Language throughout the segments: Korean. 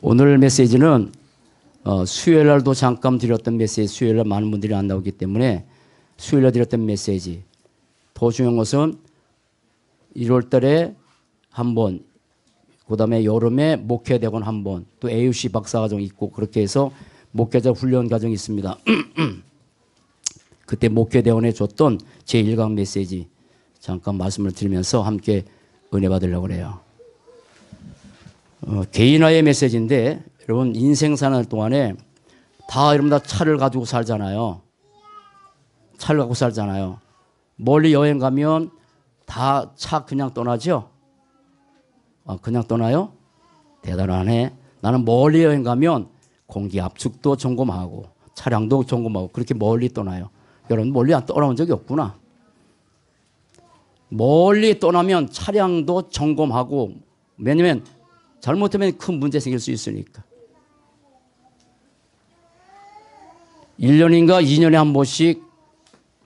오늘 메시지는 수요일 날도 잠깐 드렸던 메시지, 수요일 날 많은 분들이 안 나오기 때문에 수요일 날 드렸던 메시지. 더 중요한 것은 1월 달에 한 번, 그 다음에 여름에 목회대원 한 번, 또 AUC 박사과정 있고 그렇게 해서 목회자 훈련 과정이 있습니다. 그때 목회대원에 줬던 제1강 메시지 잠깐 말씀을 드리면서 함께 은혜 받으려고 그래요. 개인화의 메시지인데 여러분 인생 사는 동안에 다 여러분 다 차를 가지고 살잖아요. 차를 갖고 살잖아요. 멀리 여행 가면 다 차 그냥 떠나죠? 그냥 떠나요? 대단하네. 나는 멀리 여행 가면 공기 압축도 점검하고 차량도 점검하고 그렇게 멀리 떠나요. 여러분 멀리 안 떠나본 적이 없구나. 멀리 떠나면 차량도 점검하고 왜냐면 잘못하면 큰 문제 생길 수 있으니까. 1년인가 2년에 한 번씩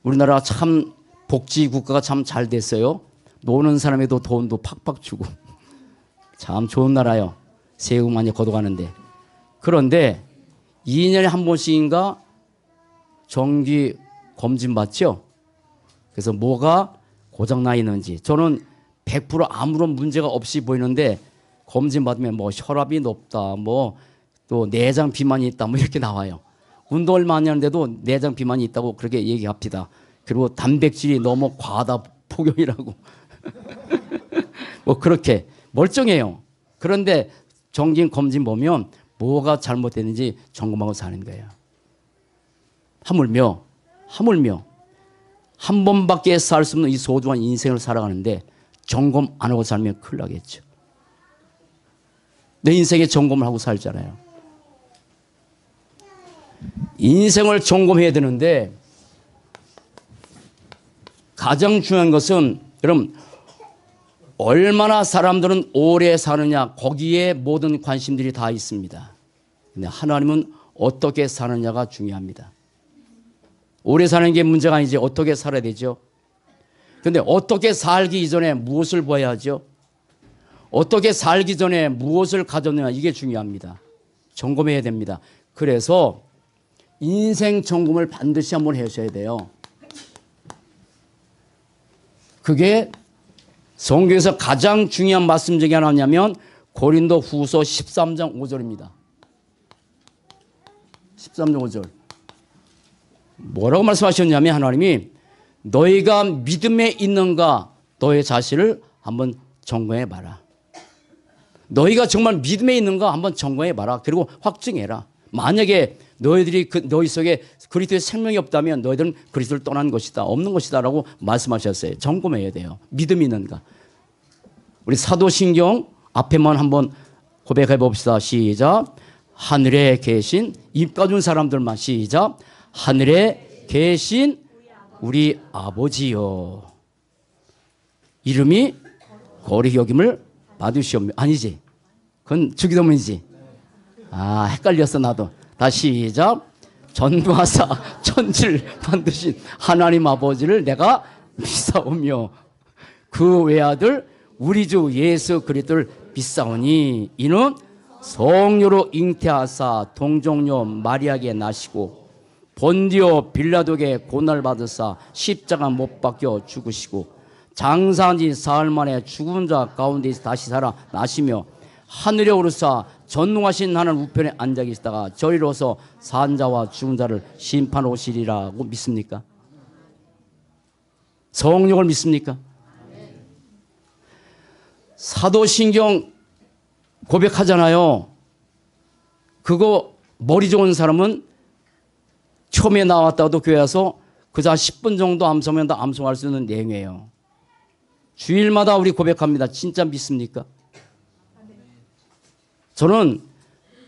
우리나라 참 복지 국가가 참 잘 됐어요. 노는 사람에도 돈도 팍팍 주고 참 좋은 나라요. 세금 많이 걷어가는데. 그런데 2년에 한 번씩인가 정기 검진 받죠. 그래서 뭐가 고장나 있는지 저는 100% 아무런 문제가 없이 보이는데 검진 받으면 뭐 혈압이 높다, 뭐 또 내장 비만이 있다, 뭐 이렇게 나와요. 운동을 많이 하는데도 내장 비만이 있다고 그렇게 얘기합니다. 그리고 단백질이 너무 과다 복용이라고. 뭐 그렇게 멀쩡해요. 그런데 정기 검진 보면 뭐가 잘못됐는지 점검하고 사는 거예요. 하물며 한 번밖에 살 수 없는 이 소중한 인생을 살아가는데 점검 안 하고 살면 큰일 나겠죠. 내 인생에 점검을 하고 살잖아요. 인생을 점검해야 되는데 가장 중요한 것은 여러분 얼마나 사람들은 오래 사느냐 거기에 모든 관심들이 다 있습니다. 근데 하나님은 어떻게 사느냐가 중요합니다. 오래 사는 게 문제가 아니지 어떻게 살아야 되죠. 그런데 어떻게 살기 이전에 무엇을 봐야 하죠. 어떻게 살기 전에 무엇을 가졌느냐 이게 중요합니다. 점검해야 됩니다. 그래서 인생 점검을 반드시 한번 하셔야 돼요. 그게 성경에서 가장 중요한 말씀 중에 하나냐면 고린도 후서 13장 5절입니다. 13장 5절. 뭐라고 말씀하셨냐면 하나님이 너희가 믿음에 있는가 너의 자신을 한번 점검해 봐라. 너희가 정말 믿음에 있는가 한번 점검해 봐라. 그리고 확증해라. 만약에 너희들이 너희 속에 그리스도의 생명이 없다면 너희들은 그리스도를 떠난 것이다. 없는 것이다 라고 말씀하셨어요. 점검해야 돼요. 믿음이 있는가. 우리 사도신경 앞에만 한번 고백해 봅시다. 시작. 하늘에 계신 입 가진 사람들만 시작. 하늘에 계신 우리 아버지요. 이름이 거룩히 여김을 받으시옵니다. 아니지. 그건 주기도문이지. 헷갈렸어 나도. 다시 시작. 전도하사 천지를 만드신 하나님 아버지를 내가 믿사오며 그 외아들 우리 주 예수 그리스도를 믿사오니 이는 성녀로 잉태하사 동정녀 마리아에게 나시고 본디오 빌라도에게 고난을 받으사 십자가 못 박혀 죽으시고 장사한 지 사흘 만에 죽은 자 가운데서 다시 살아 나시며 하늘에 오르사 전능하신 하나님 우편에 앉아 계시다가 저리로서 산 자와 죽은 자를 심판하시리라고 믿습니까? 성령을 믿습니까? 사도신경 고백하잖아요. 그거 머리 좋은 사람은 처음에 나왔다도 교회 와서 그저 10분 정도 암송하면 다 암송할 수 있는 내용이에요. 주일마다 우리 고백합니다. 진짜 믿습니까? 저는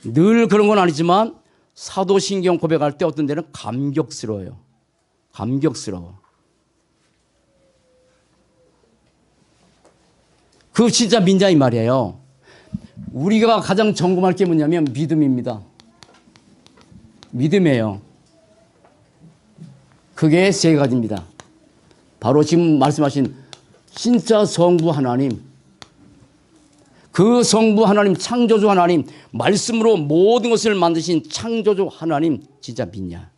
늘 그런 건 아니지만 사도신경 고백할 때 어떤 데는 감격스러워요. 감격스러워. 그거 진짜 민자 이 말이에요. 우리가 가장 점검할 게 뭐냐면 믿음입니다. 믿음이에요. 그게 세 가지입니다. 바로 지금 말씀하신 진짜 성부 하나님. 그 성부 하나님, 창조주 하나님, 말씀으로 모든 것을 만드신 창조주 하나님 진짜 믿냐?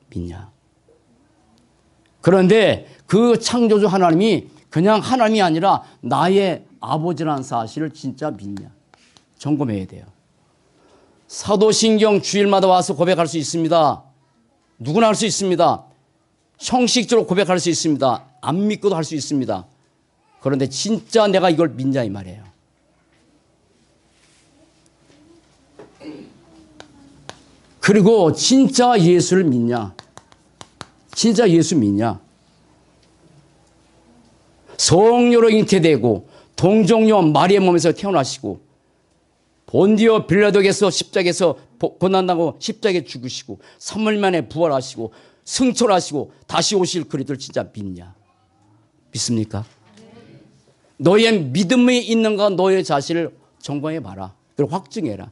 믿냐? 그런데 그 창조주 하나님이 그냥 하나님이 아니라 나의 아버지라는 사실을 진짜 믿냐? 점검해야 돼요. 사도신경 주일마다 와서 고백할 수 있습니다. 누구나 할 수 있습니다. 형식적으로 고백할 수 있습니다. 안 믿고도 할 수 있습니다. 그런데 진짜 내가 이걸 믿냐 이 말이에요. 그리고 진짜 예수를 믿냐? 진짜 예수 믿냐? 성령으로 잉태되고 동정녀 마리의 몸에서 태어나시고 본디오 빌라도에서 십자가에서 고난당하고 십자가에 죽으시고 3일 만에 부활하시고 승천하시고 다시 오실 그리스도를 진짜 믿냐? 믿습니까? 너의 믿음이 있는가 너의 자신을 점검해봐라. 그리고 확증해라.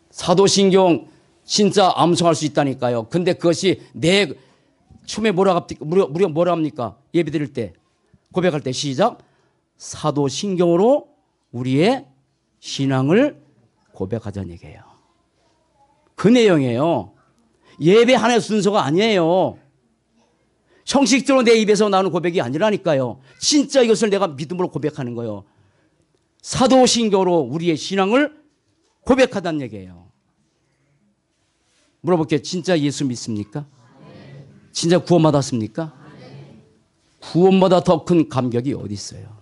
사도신경 진짜 암송할 수 있다니까요. 근데 그것이 내 처음에 우리가 뭐라 합니까? 예배 드릴 때 고백할 때 시작. 사도신경으로 우리의 신앙을 고백하자는 얘기예요. 그 내용이에요. 예배 하나의 순서가 아니에요. 형식적으로 내 입에서 나오는 고백이 아니라니까요. 진짜 이것을 내가 믿음으로 고백하는 거예요. 사도신경으로 우리의 신앙을 고백하다는 얘기예요. 물어볼게요. 진짜 예수 믿습니까? 진짜 구원받았습니까? 구원보다 더 큰 감격이 어디 있어요?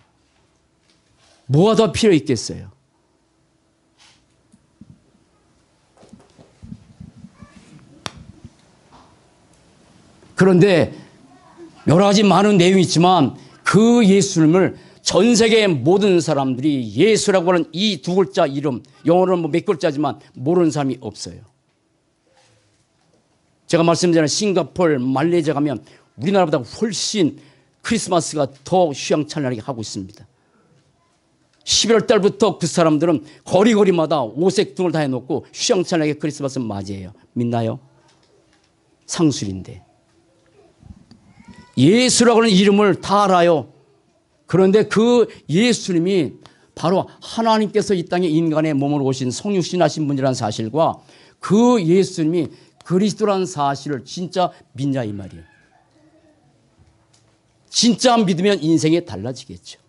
뭐가 더 필요 있겠어요? 그런데 여러 가지 많은 내용이 있지만 그 예수님을 전 세계의 모든 사람들이 예수라고 하는 이 두 글자 이름, 영어로는 뭐 몇 글자지만 모르는 사람이 없어요. 제가 말씀드린 싱가포르, 말레이시아 가면 우리나라보다 훨씬 크리스마스가 더 휘황찬란하게 하고 있습니다. 11월 달부터 그 사람들은 거리마다 오색 등을 다 해놓고 휘황찬란하게 크리스마스 맞이해요. 믿나요? 상술인데. 예수라고 하는 이름을 다 알아요. 그런데 그 예수님이 바로 하나님께서 이 땅에 인간의 몸으로 오신 성육신하신 분이라는 사실과 그 예수님이 그리스도라는 사실을 진짜 믿냐 이 말이에요. 진짜 믿으면 인생이 달라지겠죠.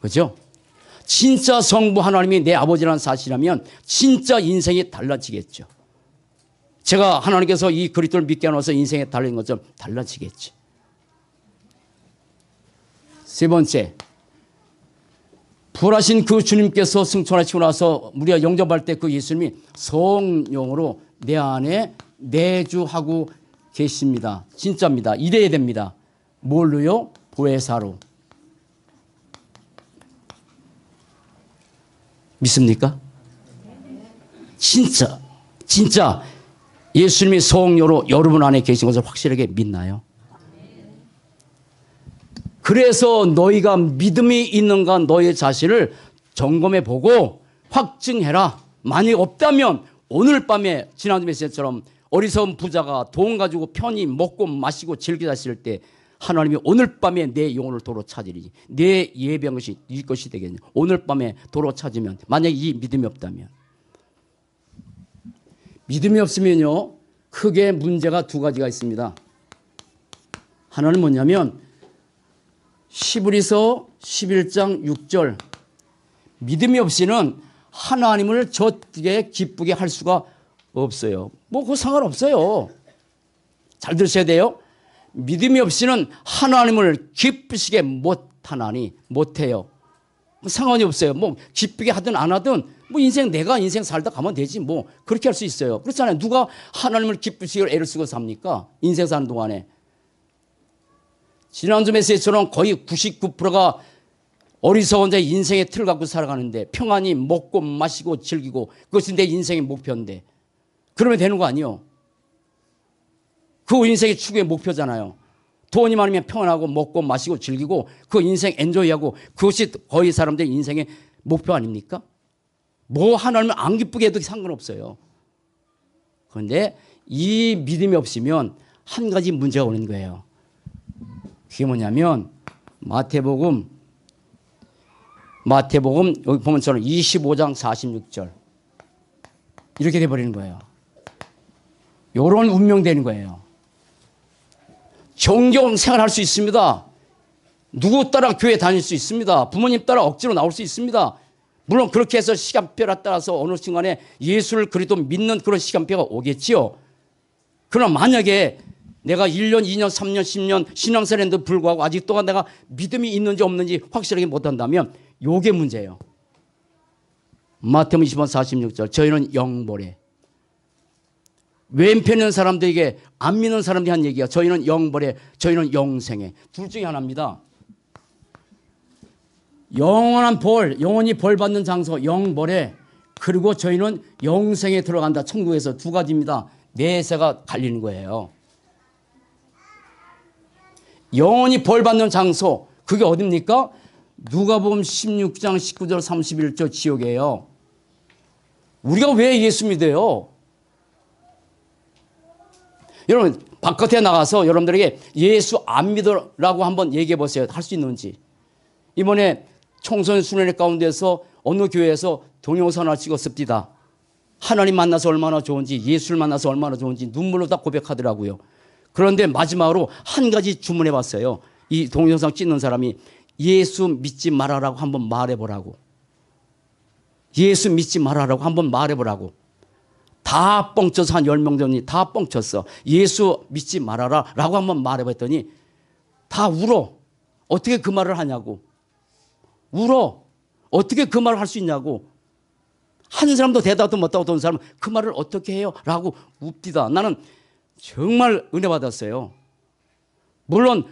그죠? 진짜 성부 하나님이 내 아버지라는 사실이라면 진짜 인생이 달라지겠죠. 제가 하나님께서 이 그리스도를 믿게 하셔서 인생이 달라진 것처럼 달라지겠지. 세 번째, 부활하신 그 주님께서 승천하시고 나서 우리가 영접할 때 그 예수님이 성령으로 내 안에 내주하고 계십니다. 진짜입니다. 이래야 됩니다. 뭘로요? 보혜사로. 믿습니까? 진짜 예수님이 성령으로 여러분 안에 계신 것을 확실하게 믿나요? 그래서 너희가 믿음이 있는가 너의 자신을 점검해 보고 확증해라. 만약 없다면 오늘 밤에 지난주 메시지처럼 어리석은 부자가 돈 가지고 편히 먹고 마시고 즐기다 했을 때 하나님이 오늘 밤에 내 영혼을 도로 찾으리니 내 예배한 것이 네 것이 되겠냐. 오늘 밤에 도로 찾으면 만약에 이 믿음이 없다면 믿음이 없으면요 크게 문제가 두 가지가 있습니다. 하나는 뭐냐면 히브리서 11장 6절 믿음이 없이는 하나님을 저게 기쁘게 할 수가 없어요. 뭐 그거 상관없어요. 잘 들으셔야 돼요. 믿음이 없이는 하나님을 기쁘시게 못하나니 못해요. 상관이 없어요. 뭐 기쁘게 하든 안 하든 뭐 내가 인생 살다 가면 되지 뭐 그렇게 할 수 있어요. 그렇잖아요. 누가 하나님을 기쁘시게 애를 쓰고 삽니까? 인생 사는 동안에. 지난주 메시지처럼 거의 99%가 어리석은 자의 인생의 틀을 갖고 살아가는데 평안히 먹고 마시고 즐기고 그것이 내 인생의 목표인데 그러면 되는 거 아니에요. 그 인생의 추구의 목표잖아요. 돈이 많으면 평안하고 먹고 마시고 즐기고 그 인생 엔조이하고 그것이 거의 사람들의 인생의 목표 아닙니까? 뭐 하나님을 안 기쁘게 해도 상관없어요. 그런데 이 믿음이 없으면 한 가지 문제가 오는 거예요. 그게 뭐냐면 마태복음 마태복음 여기 보면 저는 25장 46절 이렇게 돼버리는 거예요. 요런 운명되는 거예요. 정겨운 생활할 수 있습니다. 누구 따라 교회 다닐 수 있습니다. 부모님 따라 억지로 나올 수 있습니다. 물론 그렇게 해서 시간표에 따라서 어느 순간에 예수를 그리도 믿는 그런 시간표가 오겠지요. 그러나 만약에 내가 1년, 2년, 3년, 10년 신앙생활에도 불구하고 아직도 내가 믿음이 있는지 없는지 확실하게 못한다면 요게 문제예요. 마태복음 25장 46절 저희는 영보래. 왼편에 사람들에게 안 믿는 사람들이 한 얘기야. 저희는 영보래. 저희는 영생에. 둘 중에 하나입니다. 영원한 벌, 영원히 벌 받는 장소 영벌에 그리고 저희는 영생에 들어간다. 천국에서 두 가지입니다. 내세가 갈리는 거예요. 영원히 벌 받는 장소 그게 어딥니까? 누가복음 16장 19절 31절 지옥이에요. 우리가 왜 예수 믿어요? 여러분 바깥에 나가서 여러분들에게 예수 안 믿으라고 한번 얘기해 보세요. 할 수 있는지. 이번에 총선 수련회 가운데서 어느 교회에서 동영상 하나 찍었습니다. 하나님 만나서 얼마나 좋은지 예수를 만나서 얼마나 좋은지 눈물로 다 고백하더라고요. 그런데 마지막으로 한 가지 주문해 봤어요. 이 동영상 찍는 사람이 예수 믿지 말아라고 한번 말해보라고. 예수 믿지 말아라고 한번 말해보라고. 다 뻥쳐서 한 10명 정도 다 뻥쳤어. 예수 믿지 말아라 라고 한번 말해봤더니 다 울어. 어떻게 그 말을 하냐고. 울어. 어떻게 그 말을 할 수 있냐고. 한 사람도 대답도 못하고 돈 사람은 그 말을 어떻게 해요? 라고 웁디다. 나는 정말 은혜 받았어요. 물론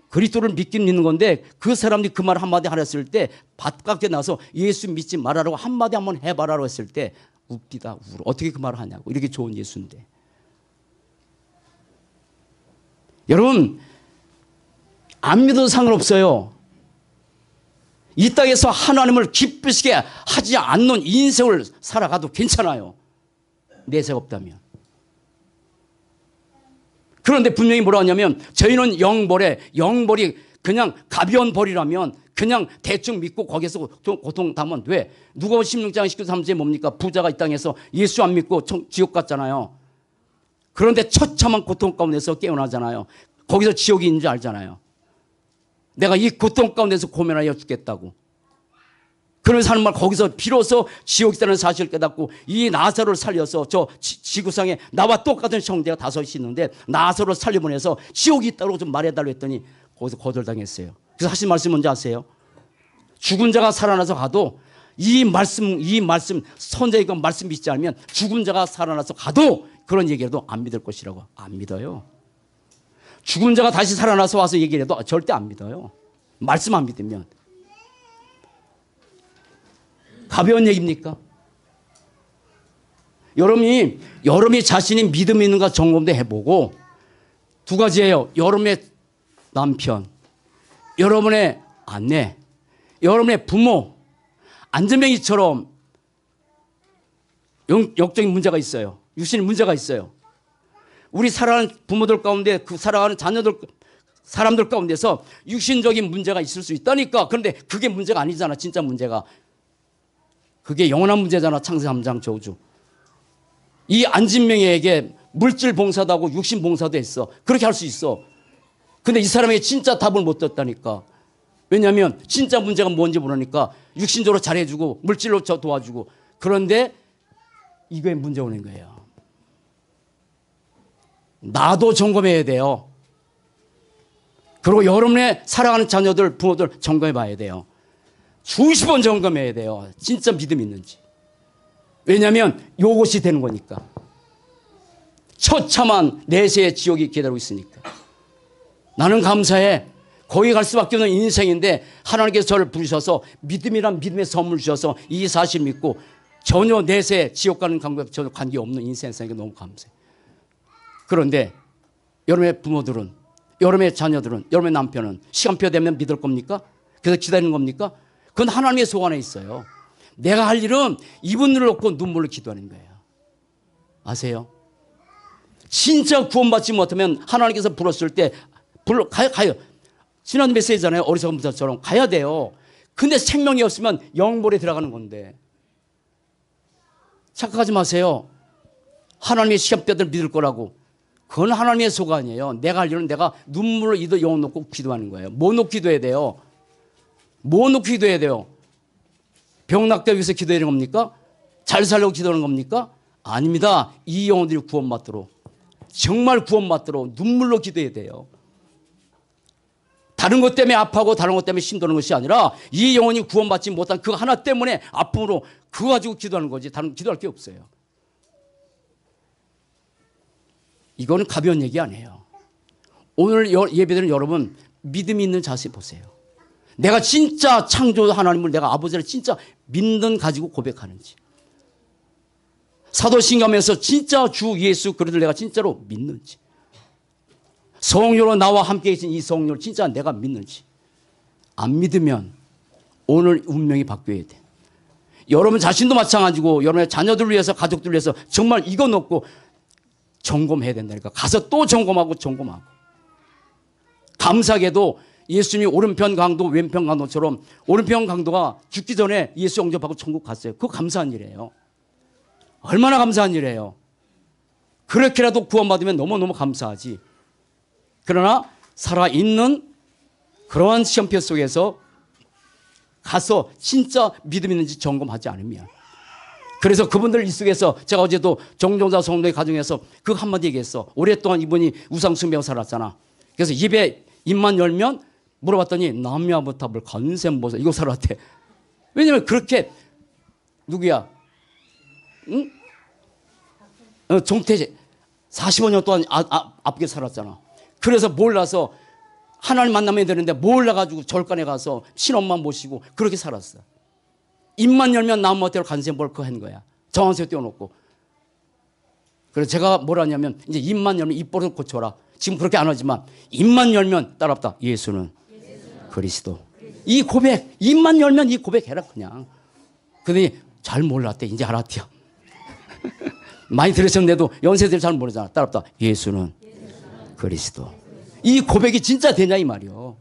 그리스도를 믿긴 믿는 건데 그 사람들이 그 말 한마디 하랬을 때 바깥에 나서 예수 믿지 말아라고 한마디 한번 해봐라고 했을 때 웁디다 울어. 어떻게 그 말을 하냐고. 이렇게 좋은 예수인데. 여러분 안 믿어도 상관없어요. 이 땅에서 하나님을 기쁘시게 하지 않는 인생을 살아가도 괜찮아요. 내세가 없다면. 그런데 분명히 뭐라 하냐면 저희는 영벌에 영벌이 그냥 가벼운 벌이라면 그냥 대충 믿고 거기에서 고통 당하면 돼. 누가복음 16장 19-30에 뭡니까? 부자가 이 땅에서 예수 안 믿고 지옥 갔잖아요. 그런데 처참한 고통 가운데서 깨어나잖아요. 거기서 지옥이 있는 줄 알잖아요. 내가 이 고통 가운데서 고민하여 죽겠다고. 그러면서 하는 말 거기서 비로소 지옥이 있다는 사실을 깨닫고 이 나사로를 살려서 저 지구상에 나와 똑같은 형제가 5이 있는데 나사로를 살려보내서 지옥이 있다고 좀 말해달라고 했더니 거기서 거절당했어요. 그래서 하신 말씀 뭔지 아세요? 죽은 자가 살아나서 가도 이 말씀 선자의 그 말씀 믿지 않으면 죽은 자가 살아나서 가도 그런 얘기라도 안 믿을 것이라고. 안 믿어요. 죽은 자가 다시 살아나서 와서 얘기를 해도 절대 안 믿어요. 말씀 안 믿으면. 가벼운 얘기입니까? 여러분이 자신이 믿음 있는가 점검도 해보고 두 가지예요. 여러분의 남편, 여러분의 아내, 여러분의 부모, 안전뱅이처럼 영적인 문제가 있어요. 육신의 문제가 있어요. 우리 사랑하는 부모들 가운데 그 사랑하는 사람들 가운데서 육신적인 문제가 있을 수 있다니까. 그런데 그게 문제가 아니잖아. 진짜 문제가. 그게 영원한 문제잖아. 창세기 3장 저주. 이 안진명에게 물질 봉사도 하고 육신 봉사도 했어. 그렇게 할 수 있어. 근데 이 사람에게 진짜 답을 못 줬다니까. 왜냐하면 진짜 문제가 뭔지 모르니까 육신적으로 잘해주고 물질로 도와주고. 그런데 이거에 문제 오는 거예요. 나도 점검해야 돼요. 그리고 여러분의 사랑하는 자녀들, 부모들 점검해 봐야 돼요. 수십 번 점검해야 돼요. 진짜 믿음 있는지. 왜냐하면 요것이 되는 거니까. 처참한 내세의 지옥이 기다리고 있으니까. 나는 감사해. 거기 갈 수밖에 없는 인생인데 하나님께서 저를 부르셔서 믿음이란 믿음의 선물 주셔서 이 사실 믿고 전혀 내세 지옥 가는 감각 전혀 관계없는 인생 사니까 너무 감사해. 그런데 여러분의 부모들은, 여러분의 자녀들은, 여러분의 남편은 시간표 되면 믿을 겁니까? 그래서 기다리는 겁니까? 그건 하나님의 속 안에 있어요. 내가 할 일은 이분들을 놓고 눈물로 기도하는 거예요. 아세요? 진짜 구원받지 못하면 하나님께서 불렀을 때 가요. 지난 메시지잖아요. 어리석은 부자처럼 가야 돼요. 근데 생명이 없으면 영벌에 들어가는 건데. 착각하지 마세요. 하나님의 시험대들 믿을 거라고. 그건 하나님의 소가 아니에요. 내가 하려는 내가 눈물로 이도 영혼 놓고 기도하는 거예요. 뭐 놓고 기도해야 돼요? 뭐 놓고 기도해야 돼요? 병 낫게 위해서 기도하는 겁니까? 잘 살려고 기도하는 겁니까? 아닙니다. 이 영혼들이 구원받도록, 정말 구원받도록 눈물로 기도해야 돼요. 다른 것 때문에 아파하고 다른 것 때문에 힘드는 것이 아니라 이 영혼이 구원받지 못한 그 하나 때문에 아픔으로 그거 가지고 기도하는 거지. 다른 기도할 게 없어요. 이거는 가벼운 얘기 아니에요. 오늘 예배드리는 여러분 믿음이 있는 자세 보세요. 내가 진짜 창조 하나님을, 내가 아버지를 진짜 믿는 가지고 고백하는지, 사도신경에서 진짜 주 예수 그리스도를 내가 진짜로 믿는지, 성령으로 나와 함께 계신 이 성령을 진짜 내가 믿는지. 안 믿으면 오늘 운명이 바뀌어야 돼. 여러분 자신도 마찬가지고 여러분의 자녀들을 위해서, 가족들을 위해서 정말 이거 놓고 점검해야 된다니까. 가서 또 점검하고 점검하고. 감사하게도 예수님이 오른편 강도 왼편 강도처럼 오른편 강도가 죽기 전에 예수 영접하고 천국 갔어요. 그거 감사한 일이에요. 얼마나 감사한 일이에요. 그렇게라도 구원받으면 너무너무 감사하지. 그러나 살아있는 그러한 시험표 속에서 가서 진짜 믿음 있는지 점검하지 않으면. 그래서 그분들 이 속에서 제가 어제도 정종자 성도의 가정에서 그 한마디 얘기했어. 오랫동안 이분이 우상숭배하고 살았잖아. 그래서 입만 열면 물어봤더니 남야부탑을 건샘보서 이거 살았대. 왜냐면 그렇게 누구야? 응? 종태제 45년 동안 아프게 살았잖아. 그래서 몰라서 하나님 만나면 되는데 몰라가지고 절간에 가서 신엄만 모시고 그렇게 살았어. 입만 열면 나무한테로 간샘볼거 한 거야. 정한세 띄워놓고. 그래서 제가 뭐라 하냐면 이제 입만 열면 입버릇 고쳐라. 지금 그렇게 안 하지만 입만 열면 따라붙다. 예수는 그리스도. 이 고백, 입만 열면 이 고백해라 그냥. 그러더니 잘 몰랐대. 이제 알았대요. 많이 들으셨는데도 연세들 잘 모르잖아. 따라붙다. 예수는 그리스도. 이 고백이 진짜 되냐 이 말이요.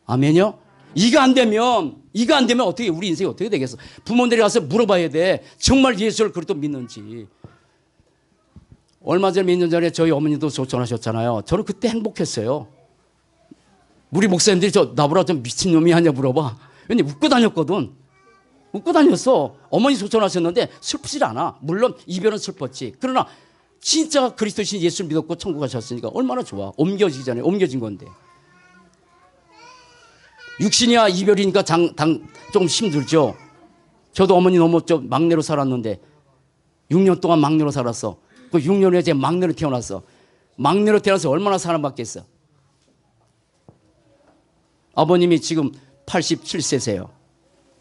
아멘요? 이거 안 되면 어떻게 우리 인생이 어떻게 되겠어? 부모들이 가서 물어봐야 돼. 정말 예수를 그리스도 믿는지. 얼마 전에 몇 년 전에 저희 어머니도 소천하셨잖아요. 저는 그때 행복했어요. 우리 목사님들이 나보라 좀 미친놈이 하냐 물어봐. 왜냐면 웃고 다녔거든. 웃고 다녔어. 어머니 소천하셨는데 슬프질 않아. 물론 이별은 슬펐지. 그러나 진짜 그리스도신 예수를 믿었고 천국 가셨으니까 얼마나 좋아. 옮겨지기 전에 옮겨진 건데. 육신이야 이별이니까 좀 힘들죠. 저도 어머니 너무 막내로 살았는데 6년 동안 막내로 살았어. 그 6년 후에 제 막내로 태어났어. 막내로 태어나서 얼마나 사랑받겠어. 아버님이 지금 87세세요.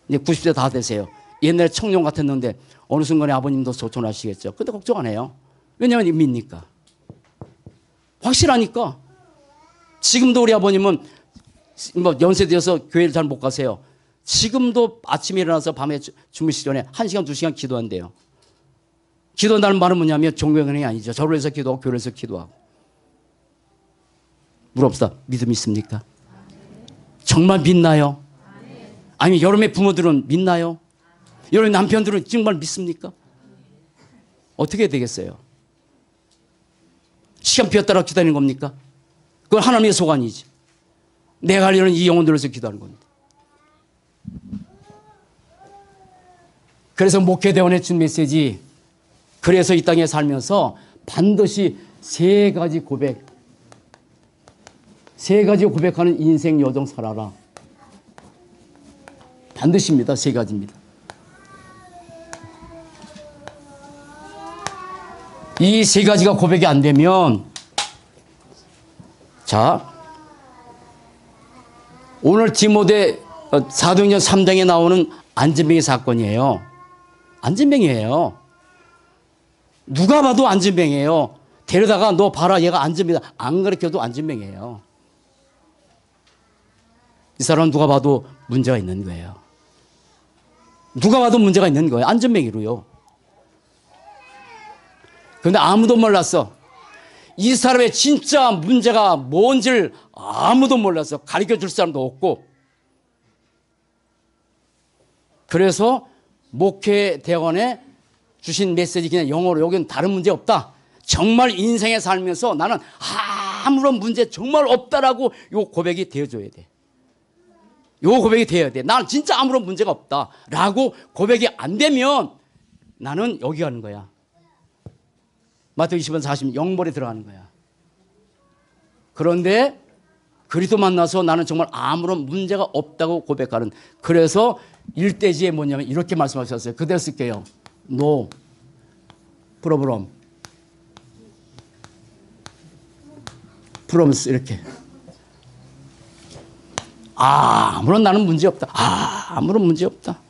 이제 90세 다 되세요. 옛날에 청년 같았는데 어느 순간에 아버님도 소천하시겠죠. 근데 걱정 안 해요. 왜냐하면 믿으니까. 확실하니까. 지금도 우리 아버님은 뭐 연세 되어서 교회를 잘 못 가세요. 지금도 아침에 일어나서 밤에 주무시기 전에 1시간, 2시간 기도한대요. 기도한다는 말은 뭐냐면 종교행위 아니죠. 절을 해서 기도하고 교회를 해서 기도하고. 물어봅시다. 믿음 있습니까? 정말 믿나요? 아니 여러분의 부모들은 믿나요? 여러분의 남편들은 정말 믿습니까? 어떻게 되겠어요? 시간표에 따라 기다리는 겁니까? 그건 하나님의 소관이지. 내가 하려는 이 영혼들을 위해서 기도하는 겁니다. 그래서 목회대원의 준 메시지, 그래서 이 땅에 살면서 반드시 세 가지 고백하는 인생 여정 살아라. 반드시입니다. 세 가지입니다. 이 세 가지가 고백이 안 되면, 자, 오늘 디모데 사도행전 3장에 나오는 안전병의 사건이에요. 안전병이에요. 누가 봐도 안전병이에요. 데려다가 너 봐라 얘가 안전병이다. 안 가르쳐도 안전병이에요. 이 사람은 누가 봐도 문제가 있는 거예요. 누가 봐도 문제가 있는 거예요. 안전병이로요. 그런데 아무도 몰랐어. 이 사람의 진짜 문제가 뭔지를 아무도 몰랐어. 가르쳐 줄 사람도 없고. 그래서 목회대원에 주신 메시지 그냥 영어로 여기는 다른 문제 없다. 정말 인생에 살면서 나는 아무런 문제 정말 없다라고 요 고백이 되어줘야 돼. 요 고백이 되어야 돼. 나는 진짜 아무런 문제가 없다라고 고백이 안 되면 나는 여기 가는 거야. 마태복음 20장 40 영벌에 들어가는 거야. 그런데 그리스도 만나서 나는 정말 아무런 문제가 없다고 고백하는. 그래서 일대지에 뭐냐면 이렇게 말씀하셨어요. 그대로 쓸게요. No problem. promise 이렇게. 아무런 나는 문제 없다. 아무런 문제 없다.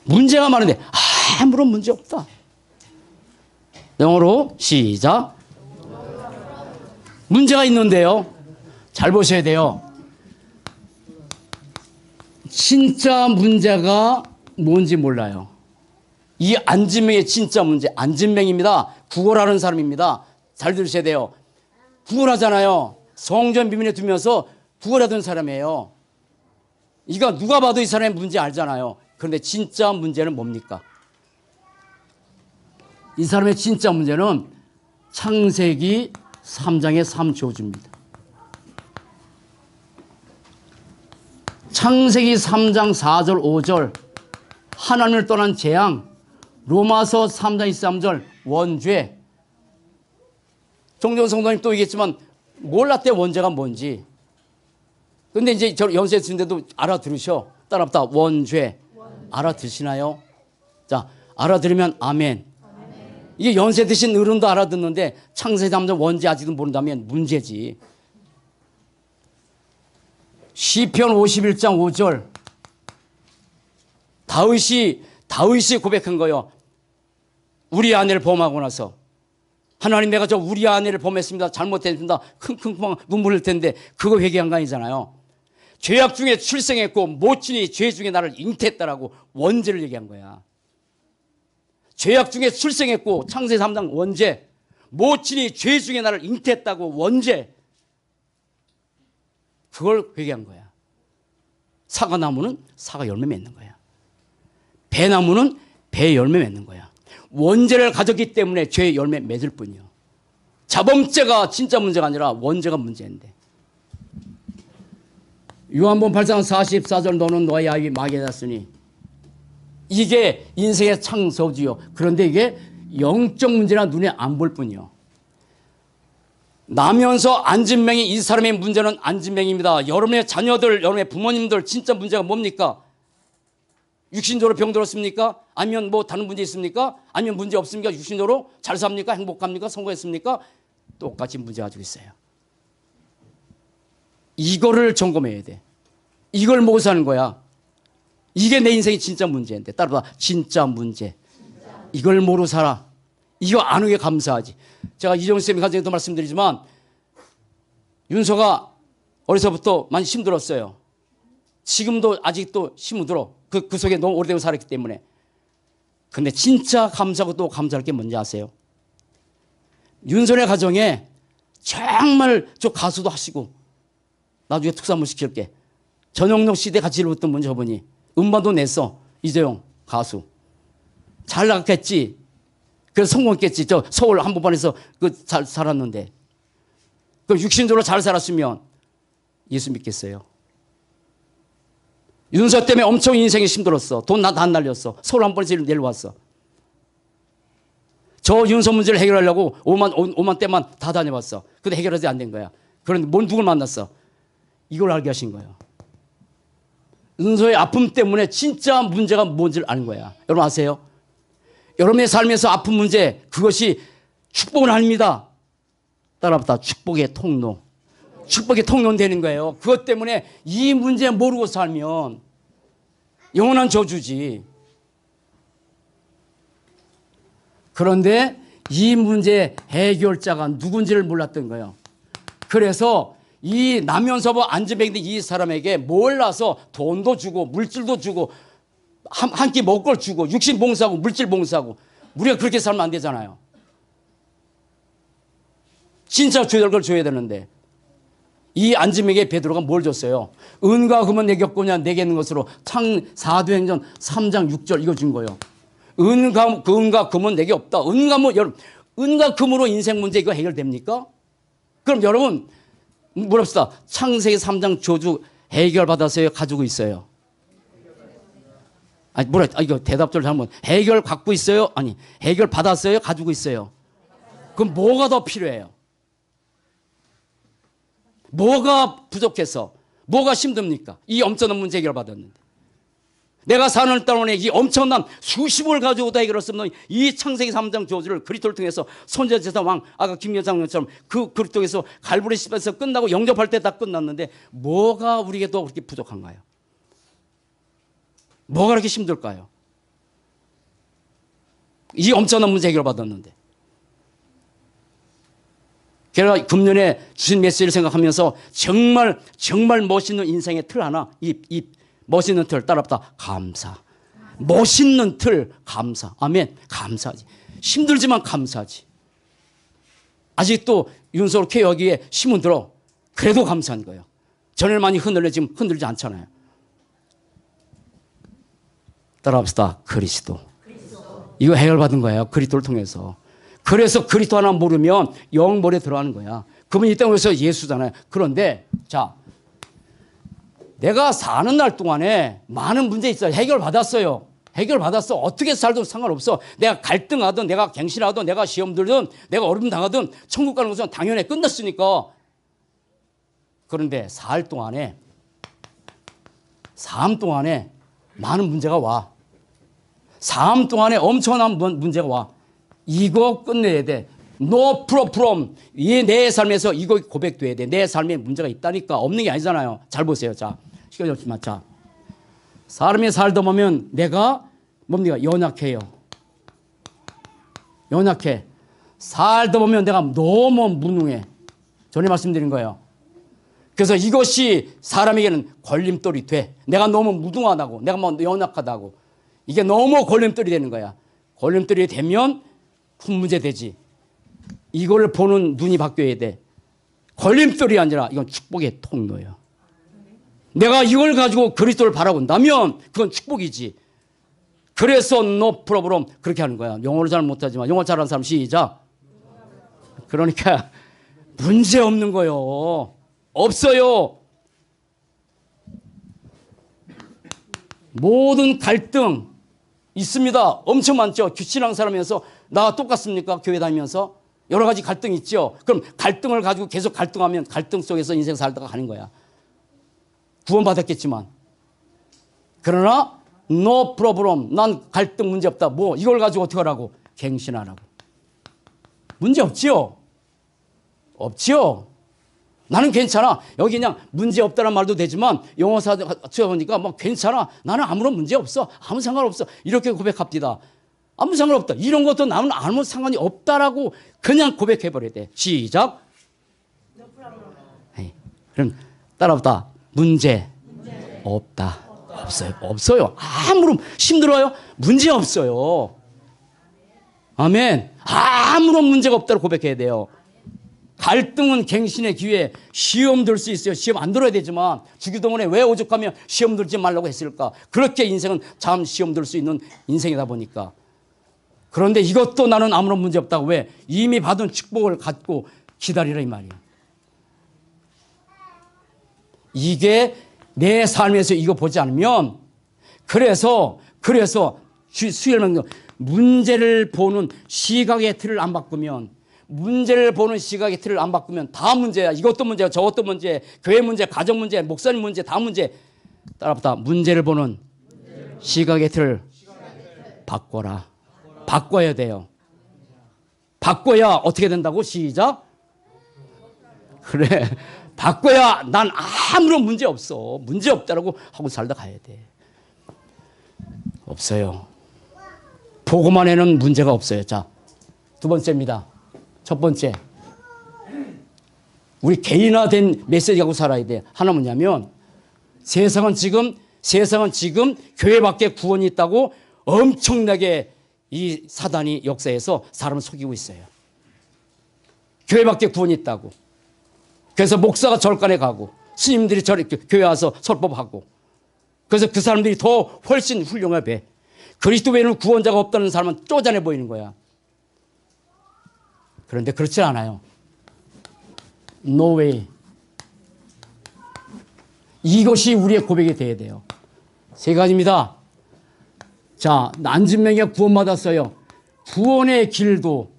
문제가 많은데 아무런 문제 없다. 영어로 시작. 문제가 있는데요. 잘 보셔야 돼요. 진짜 문제가 뭔지 몰라요. 이 안진뱅의 진짜 문제, 안진뱅입니다. 구걸하는 사람입니다. 잘 들으셔야 돼요. 구걸하잖아요. 성전 비밀에 두면서 구걸하던 사람이에요. 이거 누가 봐도 이 사람의 문제 알잖아요. 그런데 진짜 문제는 뭡니까? 이 사람의 진짜 문제는 창세기 3장의 3조주입니다. 창세기 3장 4절 5절 하나님을 떠난 재앙, 로마서 3장 23절 원죄. 종종 성도님 또 얘기했지만 몰랐대 원죄가 뭔지. 근데 이제 저 연세 드는데도 알아들으셔. 따라붙다 원죄. 알아들으시나요? 자, 알아들으면 아멘. 이게 연세 드신 어른도 알아듣는데 창세기 3장 원죄 아직도 모른다면 문제지. 시편 51장 5절 다윗이 고백한 거예요. 우리 아내를 범하고 나서 하나님 내가 저 우리 아내를 범했습니다. 잘못했습니다. 킁킁 눈물 흘릴 텐데 그거 회개한 거 아니잖아요. 죄악 중에 출생했고 모친이 죄 중에 나를 잉태했다라고 원죄를 얘기한 거야. 죄악 중에 출생했고 창세기 3장 원죄, 모친이 죄 중에 나를 잉태했다고 원죄. 그걸 회개한 거야. 사과나무는 사과 열매 맺는 거야. 배나무는 배 열매 맺는 거야. 원죄를 가졌기 때문에 죄의 열매 맺을 뿐이요. 자범죄가 진짜 문제가 아니라 원죄가 문제인데. 요한복음 8장 44절 너는 너의 아이 마귀에 잤으니 이게 인생의 창조주요. 그런데 이게 영적 문제나 눈에 안 볼 뿐이요. 나면서 안진뱅이 이 사람의 문제는 안진뱅입니다. 여러분의 자녀들, 여러분의 부모님들 진짜 문제가 뭡니까? 육신적으로 병들었습니까? 아니면 뭐 다른 문제 있습니까? 아니면 문제 없습니까? 육신적으로 잘 삽니까? 행복합니까? 성공했습니까? 똑같이 문제 가지고 있어요. 이거를 점검해야 돼. 이걸 모고 사는 거야. 이게 내 인생의 진짜 문제인데. 따라봐. 진짜 문제. 이걸 모르고 살아. 이거 아는 게 감사하지. 제가 이정수 쌤이 가정에도 말씀드리지만 윤서가 어려서부터 많이 힘들었어요. 지금도 아직도 힘들어. 그 속에 너무 오래되고 살았기 때문에. 근데 진짜 감사하고 또 감사할 게 뭔지 아세요? 윤선의 가정에 정말 저 가수도 하시고 나중에 특수 한번 시킬게. 전영록 시대 같이 일었던 분 저분이 음반도 냈어. 이재용 가수. 잘 나갔겠지. 그래서 성공했겠지. 저 서울 한복판에서 잘 살았는데. 그 육신적으로 잘 살았으면 예수 믿겠어요. 윤서 때문에 엄청 인생이 힘들었어. 돈 다 안 날렸어. 서울 한복판에서 내려왔어. 저 윤서 문제를 해결하려고 5만 대만 다 다녀봤어. 근데 해결하지 안 된 거야. 그런데 누굴 만났어? 이걸 알게 하신 거예요. 윤서의 아픔 때문에 진짜 문제가 뭔지를 아는 거야. 여러분 아세요? 여러분의 삶에서 아픈 문제, 그것이 축복은 아닙니다. 따라붙다. 축복의 통로. 축복의 통로는 되는 거예요. 그것 때문에 이 문제 모르고 살면 영원한 저주지. 그런데 이 문제 해결자가 누군지를 몰랐던 거예요. 그래서 이 남연서보 안진뱅인데 이 사람에게 몰라서 돈도 주고 물질도 주고 한 끼 먹을 걸 주고 육신 봉사하고 물질 봉사하고. 우리가 그렇게 살면 안 되잖아요. 진짜 줘야 될 걸 줘야 되는데. 이 안지맥에 베드로가 뭘 줬어요? 은과 금은 내게 없거냐 내게 있는 것으로 사도행전 3장 6절 이거 준 거예요. 은과 금은 내게 없다. 여러분, 은과 금으로 인생 문제 이거 해결됩니까? 그럼 여러분 물읍시다. 창세기 3장 저주 해결받았어요? 가지고 있어요? 아니 이거 대답들 잘못. 해결 갖고 있어요? 아니 해결 받았어요? 가지고 있어요? 그럼 뭐가 더 필요해요? 뭐가 부족해서 뭐가 힘듭니까? 이 엄청난 문제 해결받았는데 내가 사는 동안에 이 엄청난 수십을 가지고도 해결할 수 없는 이 창세기 3장 저주를 그리스도를 통해서 손자제사 왕 아까 김여장처럼 그 통해서 갈보리 십에서 끝나고 영접할 때 다 끝났는데 뭐가 우리에게 더 그렇게 부족한가요? 뭐가 그렇게 힘들까요? 이 엄청난 문제 해결받았는데 제가 금년에 주신 메시지를 생각하면서 정말 멋있는 인생의 틀 하나 이 멋있는 틀 따라붙다 감사. 멋있는 틀 감사. 아멘. 감사하지. 힘들지만 감사하지. 아직도 윤석열 케어기에 힘은 들어. 그래도 감사한 거예요. 전에 많이 흔들려 지금 흔들지 않잖아요. 따라합시다. 그리스도. 이거 해결받은 거예요. 그리스도를 통해서. 그래서 그리스도 하나 모르면 영머리에 들어가는 거야. 그분이 이 땅에서 예수잖아요. 그런데 자 내가 사는 날 동안에 많은 문제 있어요. 해결받았어요. 해결받았어. 어떻게 살도 상관없어. 내가 갈등하든 내가 갱신하든 내가 시험 들든 내가 어려움 당하든 천국 가는 것은 당연히 끝났으니까. 그런데 삶 동안에 많은 문제가 와. 삶 동안에 엄청난 문제가 와. 이거 끝내야 돼. No problem. 내 삶에서 이거 고백돼야 돼. 내 삶에 문제가 있다니까. 없는 게 아니잖아요. 잘 보세요. 자, 시간이 없지만 자, 사람이 살다 보면 내가 뭡니까? 연약해요. 연약해. 살다 보면 내가 너무 무능해. 전에 말씀드린 거예요. 그래서 이것이 사람에게는 걸림돌이 돼. 내가 너무 무능하다고, 내가 뭐 연약하다고. 이게 너무 걸림돌이 되는 거야. 걸림돌이 되면 큰 문제 되지. 이걸 보는 눈이 바뀌어야 돼. 걸림돌이 아니라 이건 축복의 통로예요. 내가 이걸 가지고 그리스도를 바라본다면 그건 축복이지. 그래서 no problem 그렇게 하는 거야. 영어를 잘 못하지만 영어 잘하는 사람 시작. 그러니까 문제 없는 거요. 없어요. 모든 갈등 있습니다. 엄청 많죠. 신앙 사람이면서 나와 똑같습니까? 교회 다니면서 여러 가지 갈등이 있죠. 그럼 갈등을 가지고 계속 갈등하면 갈등 속에서 인생 살다가 가는 거야. 구원받았겠지만. 그러나 no problem. 난 갈등 문제 없다. 뭐 이걸 가지고 어떻게 하라고? 갱신하라고. 문제 없지요? 없지요? 나는 괜찮아. 여기 그냥 문제 없다는 말도 되지만 영어 찾아보니까 뭐 괜찮아. 나는 아무런 문제 없어. 아무 상관없어. 이렇게 고백합니다. 아무 상관없다. 이런 것도 나는 아무 상관이 없다라고 그냥 고백해버려야 돼. 시작. 그럼 따라붙다. 문제 없다. 없어요. 없어요. 아무런 힘들어요? 문제 없어요. 아멘. 아무런 문제가 없다고 고백해야 돼요. 갈등은 갱신의 기회. 시험 들 수 있어요. 시험 안 들어야 되지만 주기도문에 왜 오죽하면 시험 들지 말라고 했을까? 그렇게 인생은 참 시험 들 수 있는 인생이다 보니까. 그런데 이것도 나는 아무런 문제 없다고. 왜? 이미 받은 축복을 갖고 기다리라 이 말이에요. 이게 내 삶에서 이거 보지 않으면 그래서 수혈명 문제를 보는 시각의 틀을 안 바꾸면 다 문제야. 이것도 문제야. 저것도 문제. 교회 문제, 가정 문제, 목사님 문제, 다 문제. 따라붙다. 문제를 보는 시각의 틀을 바꿔라. 바꿔야 돼요. 바꿔야 어떻게 된다고? 시작. 그래. 바꿔야 난 아무런 문제 없어. 문제 없다라고 하고 살다 가야 돼. 없어요. 보고만 해는 문제가 없어요. 자, 두 번째입니다. 첫 번째. 우리 개인화된 메시지 갖고 살아야 돼. 하나 뭐냐면 세상은 지금 교회 밖에 구원이 있다고 엄청나게 이 사단이 역사에서 사람을 속이고 있어요. 교회 밖에 구원이 있다고. 그래서 목사가 절간에 가고 스님들이 교회 와서 설법하고 그래서 그 사람들이 더 훨씬 훌륭해 배. 그리스도 외에는 구원자가 없다는 사람은 쪼잔해 보이는 거야. 그런데 그렇지 않아요. No way. 이것이 우리의 고백이 돼야 돼요. 세 가지입니다. 자, 안진명이가 구원받았어요. 구원의 길도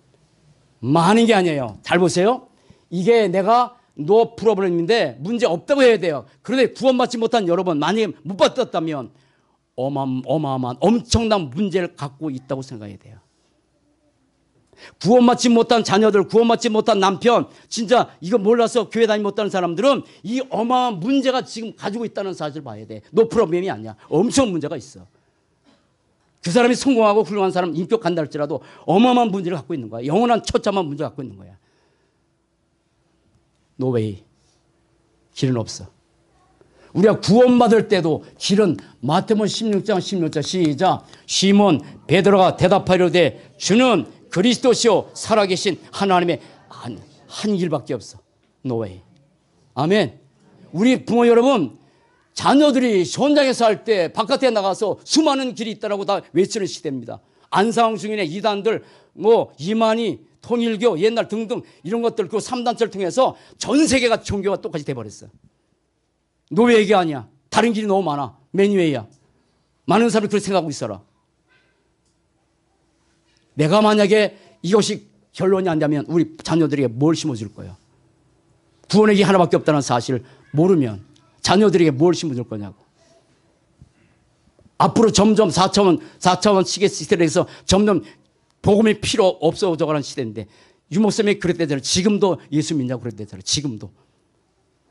많은 게 아니에요. 잘 보세요. 이게 내가 no 프로블렘인데 문제 없다고 해야 돼요. 그런데 구원받지 못한 여러분, 만약에 못 받았다면 어마어마한 엄청난 문제를 갖고 있다고 생각해야 돼요. 구원받지 못한 자녀들, 구원받지 못한 남편, 진짜 이거 몰라서 교회 다니지 못하는 사람들은 이 어마어마한 문제가 지금 가지고 있다는 사실을 봐야 돼. 노 프로블렘이 아니야. 엄청 문제가 있어. 그 사람이 성공하고 훌륭한 사람, 인격 간다 할지라도 어마어마한 문제를 갖고 있는 거야. 영원한 처참한 문제를 갖고 있는 거야. No way. 길은 없어. 우리가 구원받을 때도 길은 마태복음 16장 16절 시작. 시몬 베드로가 대답하려되 주는 그리스도시요 살아계신 하나님의 한 길밖에 없어. No way. 아멘. 우리 부모 여러분, 자녀들이 현장에서 할 때 바깥에 나가서 수많은 길이 있다라고 다 외치는 시대입니다. 안상중인의 이단들, 이만희, 통일교, 옛날 등등 이런 것들 그 3단체를 통해서 전 세계가 종교가 똑같이 돼버렸어. 노예 얘기 아니야. 다른 길이 너무 많아. 매니웨이야. 많은 사람이 그렇게 생각하고 있어라. 내가 만약에 이것이 결론이 안 되면 우리 자녀들에게 뭘 심어줄 거예요? 구원의 길 하나밖에 없다는 사실을 모르면 자녀들에게 뭘 심어줄 거냐고. 앞으로 점점 4차원 시계 시대에서 점점 복음이 필요 없어져가는 시대인데 유목사님이 그랬대잖아요. 지금도 예수 믿냐고 그랬대잖아요. 지금도.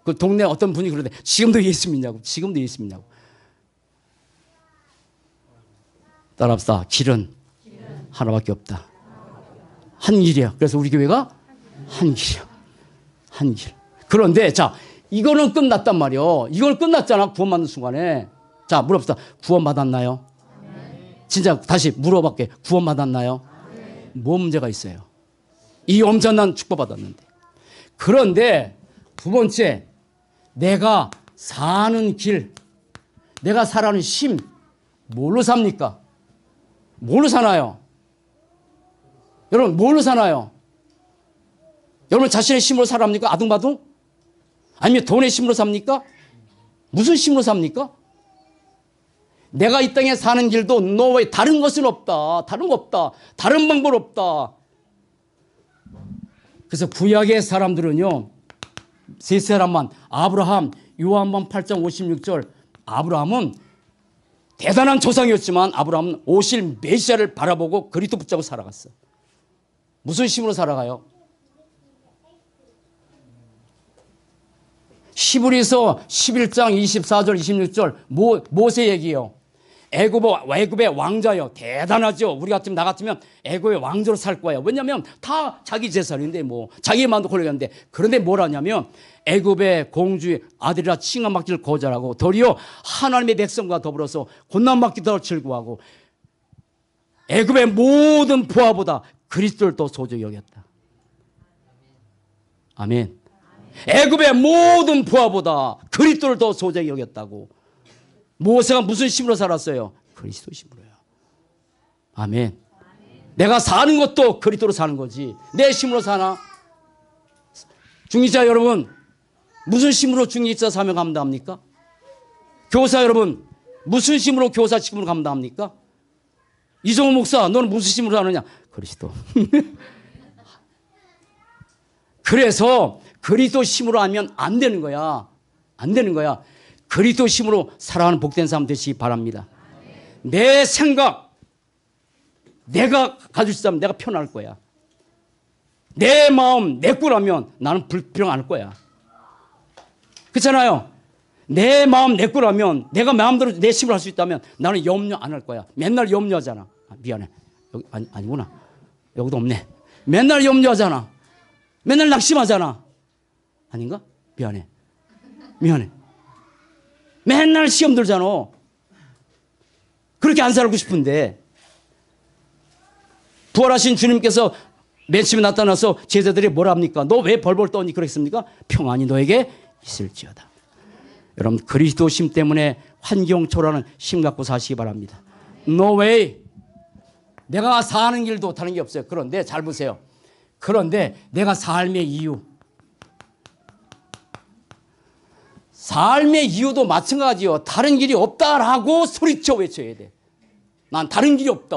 그 동네 어떤 분이 그러대. 지금도 예수 믿냐고. 지금도 예수 믿냐고. 따라합시다. 길은 하나밖에 없다. 한 길이야. 그래서 우리 교회가 한 길이야. 한 길. 그런데 자, 이거는 끝났단 말이요. 이걸 끝났잖아. 구원받는 순간에. 자, 물어봅시다. 구원받았나요? 진짜 다시 물어볼게. 구원받았나요? 뭐 문제가 있어요? 이 엄청난 축복받았는데. 그런데 두 번째, 내가 사는 길, 내가 살아가는 심, 뭘로 삽니까? 뭘로 사나요? 여러분, 뭘로 사나요? 여러분 자신의 힘으로 살아갑니까? 아둥바둥? 아니면 돈의 힘으로 삽니까? 무슨 힘으로 삽니까? 내가 이 땅에 사는 길도 너의 다른 것은 없다. 다른 거 없다. 다른 방법 없다. 그래서 구약의 사람들은요, 세 사람만, 아브라함, 요한복음 8장 56절, 아브라함은 대단한 조상이었지만 아브라함은 오실 메시아를 바라보고 그리스도 붙잡고 살아갔어. 무슨 힘으로 살아가요? 히브리서 11장 24절 26절 모세 얘기예요. 애굽의 왕자요. 대단하죠. 우리 같으면 나 같으면 애굽의 왕자로 살 거예요. 왜냐하면 다 자기 재산인데 자기 마음도 걸려갔는데 그런데 뭘 하냐면 애굽의 공주의 아들이라 칭함받기를 거절하고 도리어 하나님의 백성과 더불어서 곤난받기도 즐거워하고 애굽의 모든 부하보다 그리스도를 더 소중히 여겼다. 아멘. 애굽의 모든 부하보다 그리스도를 더 소중히 여겼다고. 모세가 무슨 힘으로 살았어요? 그리스도 힘으로요. 아멘. 내가 사는 것도 그리스도로 사는 거지. 내 힘으로 사나? 중직자 여러분, 무슨 힘으로 중직자 사명 감당합니까? 교사 여러분, 무슨 힘으로 교사 직분을 감당합니까? 이종호 목사, 너는 무슨 힘으로 하느냐? 그리스도. 그래서 그리스도 힘으로 하면 안 되는 거야. 안 되는 거야. 그리스도 힘으로 살아가는 복된 사람 되시기 바랍니다. 내 생각, 내가 가질 수 있다면 내가 편할 거야. 내 마음, 내 꾸라면 나는 불평 안 할 거야. 그렇잖아요. 내 마음, 내 꾸라면 내가 마음대로 내 힘으로 할 수 있다면 나는 염려 안 할 거야. 맨날 염려하잖아. 미안해. 여기 아니구나. 여기도 없네. 맨날 염려하잖아. 맨날 낙심하잖아. 아닌가? 미안해. 맨날 시험 들잖아. 그렇게 안 살고 싶은데 부활하신 주님께서 맨 처음에 나타나서 제자들이 뭐라 합니까? 너 왜 벌벌 떠니 그랬습니까? 평안이 너에게 있을지어다. 여러분 그리스도 심 때문에 환경 초라는 심 갖고 사시기 바랍니다. No way. 내가 사는 길도 다른 게 없어요. 그런데 잘 보세요. 그런데 내가 삶의 이유, 삶의 이유도 마찬가지요. 다른 길이 없다라고 소리쳐 외쳐야 돼. 난 다른 길이 없다.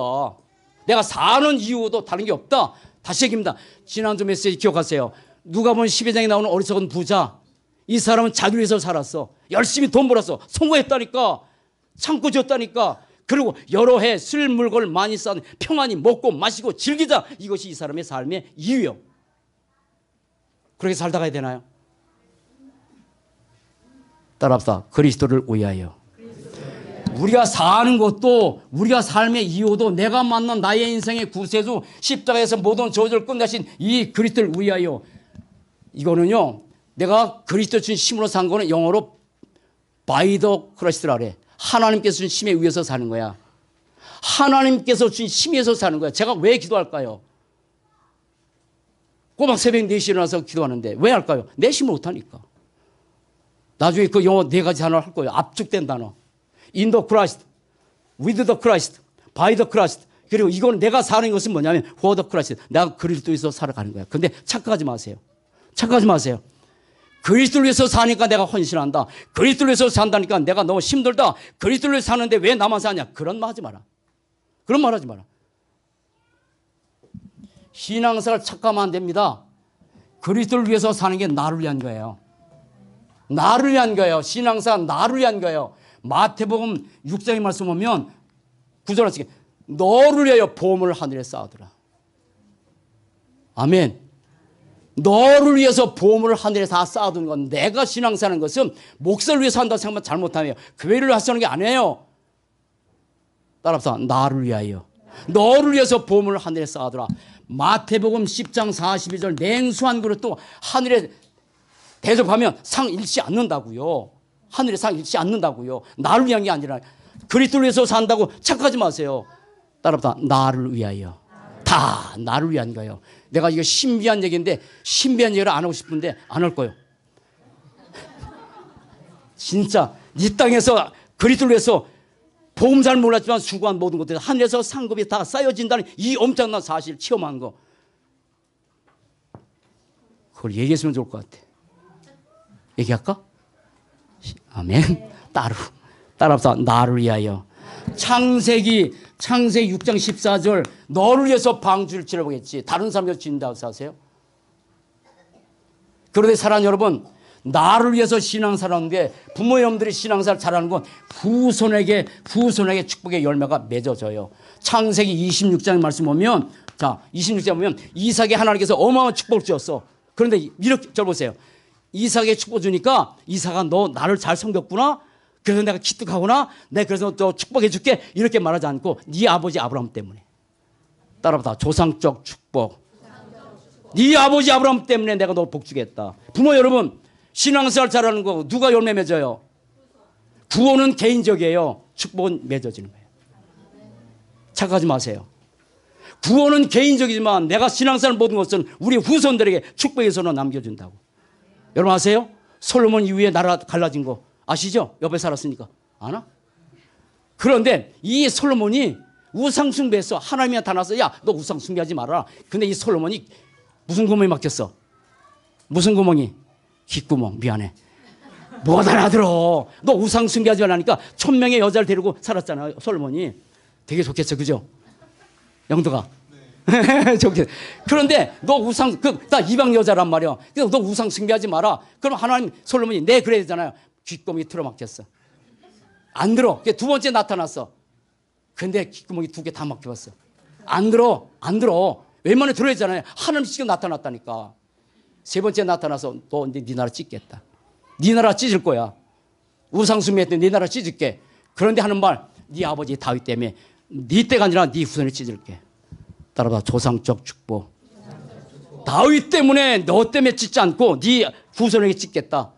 내가 사는 이유도 다른 게 없다. 다시 얘기합니다. 지난주 메시지 기억하세요. 누가복음 12장에 나오는 어리석은 부자. 이 사람은 자기 위해서 살았어. 열심히 돈 벌었어. 성공했다니까. 창고 지었다니까. 그리고 여러 해 쓸 물건을 많이 쌓는 평안히 먹고 마시고 즐기자. 이것이 이 사람의 삶의 이유요. 그렇게 살다 가야 되나요? 따라합시다. 그리스도를 위하여. 우리가 사는 것도 우리가 삶의 이유도 내가 만난 나의 인생의 구세주 십자가에서 모든 저주를 끝내신 이 그리스도를 위하여. 이거는요 내가 그리스도 주신 힘으로 산 거는 영어로 by the Christ라 그래. 하나님께서 주신 힘에 의해서 사는 거야. 하나님께서 주신 힘에서 사는 거야. 제가 왜 기도할까요? 꼬박 새벽 4시에 일어나서 기도하는데 왜 할까요? 내 힘을 못하니까. 나중에 그 영어 4가지 단어를 할 거예요. 압축된 단어. In the Christ, with the Christ, by the Christ. 그리고 이거는 내가 사는 것은 뭐냐면 for the Christ. 내가 그리스도에서 살아가는 거야. 근데 착각하지 마세요. 착각하지 마세요. 그리스도를 위해서 사니까 내가 헌신한다. 그리스도를 위해서 산다니까 내가 너무 힘들다. 그리스도를 위해서 사는데 왜 나만 사냐. 그런 말 하지 마라. 그런 말 하지 마라. 신앙생활 착각하면 안 됩니다. 그리스도를 위해서 사는 게 나를 위한 거예요. 나를 위한 거예요. 신앙생활 나를 위한 거예요. 마태복음 6장의 말씀 보면 9절 하시게 너를 위하여 보물을 하늘에 쌓아두라. 아멘. 너를 위해서 보물을 하늘에 다 쌓아두는 건 내가 신앙생활하는 것은 목사를 위해서 한다고 생각하면 잘못하네요. 교회를 위해서 하는 게 아니에요. 따라합시다. 나를 위하여. 너를 위해서 보물을 하늘에 쌓아두라. 마태복음 10장 42절 냉수한 그릇도 하늘에 대접하면 상 잃지 않는다고요. 하늘에 상 잃지 않는다고요. 나를 위한 게 아니라 그리스도를 위해서 산다고 착각하지 마세요. 따라합시다. 나를 위하여. 다 나를 위한 거예요. 내가 이거 신비한 얘기인데 신비한 얘기를 안 하고 싶은데 안 할 거예요. 진짜 이 땅에서 그리스도를 위해서 복음 잘 몰랐지만 수고한 모든 것들 하늘에서 상급이 다 쌓여진다는 이 엄청난 사실 체험한 거. 그걸 얘기했으면 좋을 것 같아. 얘기할까? 아멘. 따라합시다. 나를 위하여. 창세기 6장 14절 너를 위해서 방주를 지어보겠지. 다른 사람 위해서 지은다고 생각하세요? 그런데 사랑하는 여러분, 나를 위해서 신앙생활하는데 부모 여러분들이 신앙생활 잘하는 건 후손에게 축복의 열매가 맺어져요. 창세기 26장 말씀 보면, 자 26장 보면 이삭에 하나님께서 어마어마한 축복을 주었어. 그런데 이렇게 절 보세요. 이삭에게 축복 주니까 이삭아 너 나를 잘 섬겼구나. 그래서 내가 기특하구나. 내가 그래서 또 축복해 줄게. 이렇게 말하지 않고 네 아버지 아브라함 때문에. 따라보다 조상적 축복. 네 아버지 아브라함 때문에 내가 너 복 주겠다. 부모 여러분 신앙생활 잘하는 거 누가 열매 맺어요? 구원은 개인적이에요. 축복은 맺어지는 거예요. 착각하지 마세요. 구원은 개인적이지만 내가 신앙생활 모든 것은 우리 후손들에게 축복의 선을 남겨준다고. 여러분 아세요? 솔로몬 이후에 나라 갈라진 거 아시죠? 옆에 살았으니까. 아나? 그런데 이 솔로몬이 우상 숭배했어. 하나님이 나타나서 야 너 우상 숭배하지 말아라. 근데 이 솔로몬이 무슨 구멍이 막혔어? 무슨 구멍이? 귓구멍. 미안해. 못 알아들어. 너 우상 숭배하지 말라니까 1000명의 여자를 데리고 살았잖아. 솔로몬이. 되게 좋겠어. 그죠? 영도가. 네. 좋겠어. 그런데 너 우상 나 이방 여자란 말이야. 그래서 너 우상 숭배하지 마라. 그럼 하나님 솔로몬이 네 그래야 되잖아요. 귓구멍이 틀어막혔어. 안 들어. 두 번째 나타났어. 근데 귓구멍이 2개 다 막혀봤어. 안 들어. 웬만하면 들어야 되잖아요. 하나님 직접 나타났다니까. 세 번째 나타나서 너 이제 네 나라 찢겠다. 네 나라 찢을 거야. 우상 숭배했더니 네 나라 찢을게. 그런데 하는 말, 네 아버지 다윗 때문에 네 때가 아니라 네 후손을 찢을게. 따라봐 조상적 축복. 다윗 때문에 너 때문에 찢지 않고 네 후손에게 찢겠다.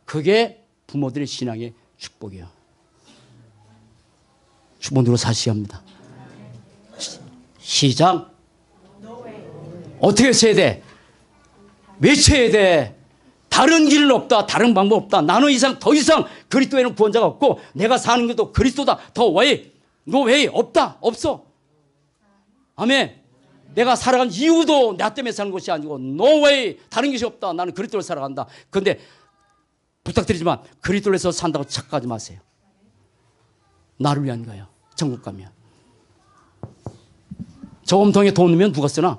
그게 부모들의 신앙의 축복이야. 축복으로 사시합니다. 시작. 어떻게 써야 돼? 외쳐야 돼. 다른 길은 없다. 다른 방법 없다. 나는 더 이상 그리스도에는 구원자가 없고 내가 사는 것도 그리스도다. 더 웨이, 노 웨이 없다. 없어. 아멘. 내가 살아간 이유도 나 때문에 사는 것이 아니고 노 웨이, 다른 것이 없다. 나는 그리스도로 살아간다. 그런데 부탁드리지만 그리스도에서 산다고 착각하지 마세요. 나를 위한 거예요. 천국 가면. 저금통에 돈 넣으면 누가 쓰나?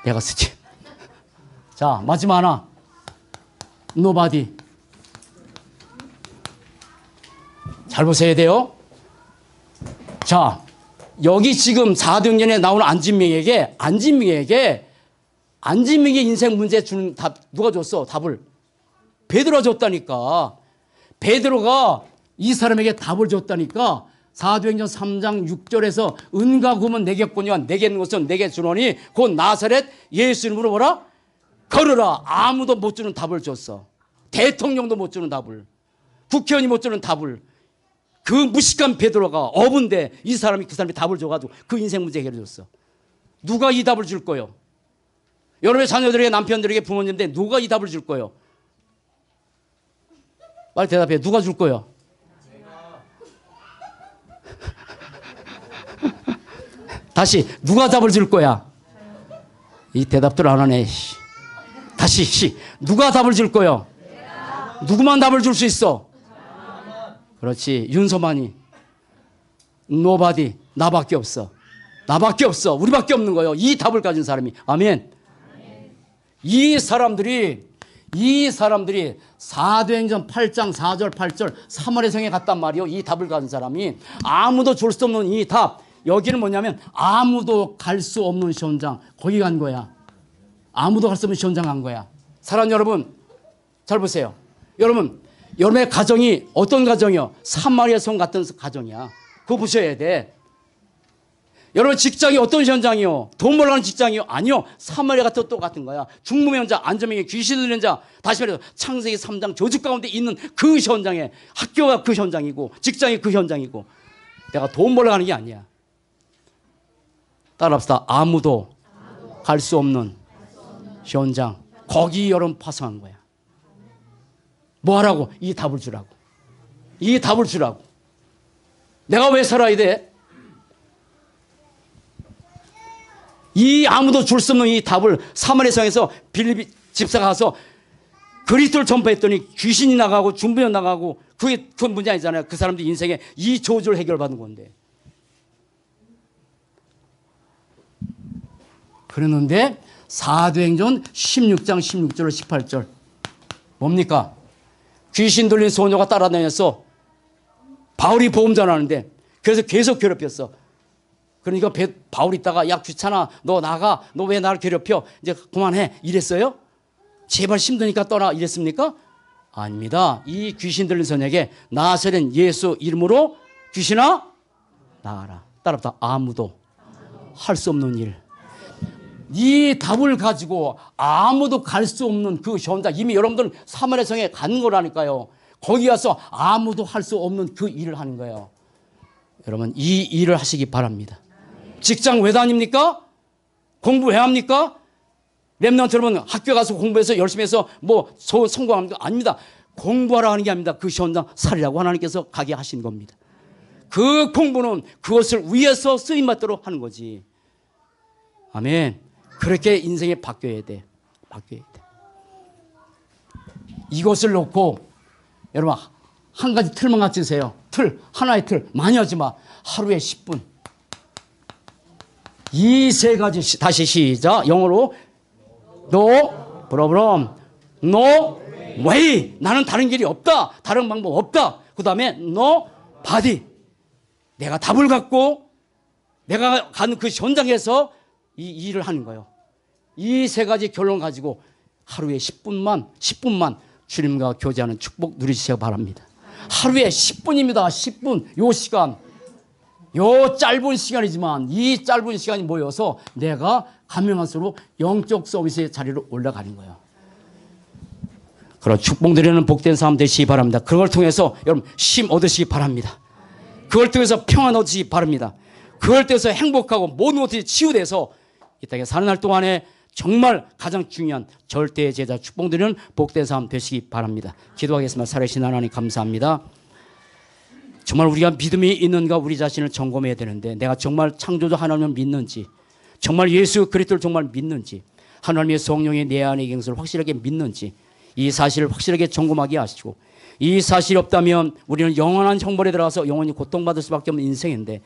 내가 쓰지. 자, 마지막 하나. Nobody. 잘 보셔야 돼요. 자, 여기 지금 사도행전에 나오는 안진명에게 인생 문제 주는 답 누가 줬어? 답을 베드로가 줬다니까. 베드로가 이 사람에게 답을 줬다니까. 사도행전 3장 6절에서 은과 금은 내겠거니와 내게 있는 것은 내게 주노니 곧 나사렛 예수 이름으로 뭐라? 걸으라. 아무도 못 주는 답을 줬어. 대통령도 못 주는 답을, 국회의원이 못 주는 답을 그 무식한 베드로가 어부인데 이 사람이 그 사람이 답을 줘가지고 그 인생 문제 해결해 줬어. 누가 이 답을 줄 거요? 여러분의 자녀들에게, 남편들에게, 부모님들에게 누가 이 답을 줄 거요? 빨리 대답해. 누가 줄 거요? 다시 누가 답을 줄 거야? 이 대답들 안 하네. 다시 누가 답을 줄 거요? 누구만 답을 줄 수 있어? 그렇지. 윤서만이. Nobody. 나밖에 없어. 나밖에 없어. 우리밖에 없는 거예요. 이 답을 가진 사람이. 아멘. 이 사람들이 사도행전 8장 4절 8절 사마리아 성에 갔단 말이요. 이 답을 가진 사람이 아무도 줄 수 없는 이 답. 여기는 뭐냐면 아무도 갈 수 없는 현장. 거기 간 거야. 아무도 갈 수 없는 현장 간 거야. 사랑하는 여러분, 잘 보세요. 여러분의 가정이 어떤 가정이요? 사마리아 성 같은 가정이야. 그거 보셔야 돼. 여러분 직장이 어떤 현장이요? 돈 벌러 가는 직장이요? 아니요. 사마리아 같은 똑같은 거야. 중범의 현장, 안전명의 귀신 들리는 자, 다시 말해서 창세기 3장 저주 가운데 있는 그 현장에, 학교가 그 현장이고 직장이 그 현장이고 내가 돈 벌러 가는 게 아니야. 따라합시다. 아무도 갈 수 없는 현장. 거기 여러분 파송한 거야. 뭐 하라고? 이 답을 주라고. 이 답을 주라고. 내가 왜 살아야 돼? 이 아무도 줄 수 없는 이 답을 사마리아 성에서 빌립 집사가 가서 그리스도를 전파했더니 귀신이 나가고 중병이 나가고 그게 그 문제 아니잖아요. 그 사람들 인생에 이 저주를 해결받는 건데. 그러는데 사도행전 16장 16절 18절 뭡니까? 귀신 들린 소녀가 따라다녀서 바울이 복음 전하는데 그래서 계속 괴롭혔어. 그러니까 바울이 있다가 야 귀찮아 너 나가 너 왜 나를 괴롭혀 이제 그만해 이랬어요? 제발 힘드니까 떠나 이랬습니까? 아닙니다. 이 귀신 들린 소녀에게 나사렛 예수 이름으로 귀신아 나가라. 따라붙어. 아무도 할 수 없는 일. 이 답을 가지고 아무도 갈 수 없는 그 현장, 이미 여러분들은 사마리아 성에 가는 거라니까요. 거기 가서 아무도 할 수 없는 그 일을 하는 거예요. 여러분 이 일을 하시기 바랍니다. 직장 왜 다닙니까? 공부 왜 합니까? 렘넌트 여러분 학교 가서 공부해서 열심히 해서 뭐 성공합니까? 아닙니다. 공부하라 하는 게 아닙니다. 그 현장 살리라고 하나님께서 가게 하신 겁니다. 그 공부는 그것을 위해서 쓰임받도록 하는 거지. 아멘. 그렇게 인생에 바뀌어야 돼. 바뀌어야 돼. 이것을 놓고 여러분 한 가지 틀만 갖추세요. 틀, 하나의 틀. 많이 하지 마. 하루에 10분. 이 세 가지 다시 시작. 영어로 No problem, no way. 나는 다른 길이 없다. 다른 방법 없다. 그 다음에 no body. 내가 답을 갖고 내가 가는 그 현장에서 이 일을 하는 거예요. 이 세 가지 결론 가지고 하루에 10분만 주님과 교제하는 축복 누리시기 바랍니다. 하루에 10분입니다. 10분. 요 시간. 요 짧은 시간이지만 이 짧은 시간이 모여서 내가 감명할수록 영적 서비스의 자리로 올라가는 거예요. 그런 축복 누리는 복된 삶 되시기 바랍니다. 그걸 통해서 여러분 쉼 얻으시기 바랍니다. 그걸 통해서 평안 얻으시기 바랍니다. 그걸 통해서 행복하고 모든 것들이 치유돼서 이 땅에 사는 날 동안에 정말 가장 중요한 절대 제자 축복 드리는 복된 삶 되시기 바랍니다. 기도하겠습니다. 살아계신 하나님 감사합니다. 정말 우리가 믿음이 있는가 우리 자신을 점검해야 되는데 내가 정말 창조주 하나님을 믿는지, 정말 예수 그리스도를 정말 믿는지, 하나님의 성령이 내 안에 계신 것을 확실하게 믿는지 이 사실을 확실하게 점검하게 하시고, 이 사실이 없다면 우리는 영원한 형벌에 들어가서 영원히 고통받을 수밖에 없는 인생인데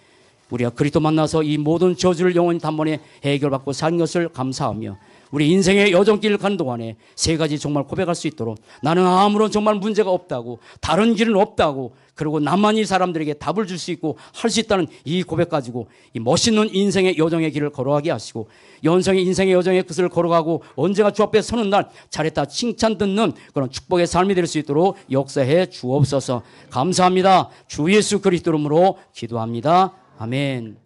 우리가 그리스도 만나서 이 모든 저주를 영원히 단번에 해결받고 사는 것을 감사하며 우리 인생의 여정길을 가는 동안에 세 가지 정말 고백할 수 있도록, 나는 아무런 정말 문제가 없다고, 다른 길은 없다고, 그리고 나만이 사람들에게 답을 줄 수 있고 할 수 있다는 이 고백 가지고 이 멋있는 인생의 여정의 길을 걸어가게 하시고, 연성의 인생의 여정의 끝을 걸어가고 언제가 주 앞에 서는 날 잘했다 칭찬 듣는 그런 축복의 삶이 될 수 있도록 역사해 주옵소서. 감사합니다. 주 예수 그리스도 이름으로 기도합니다. 아멘.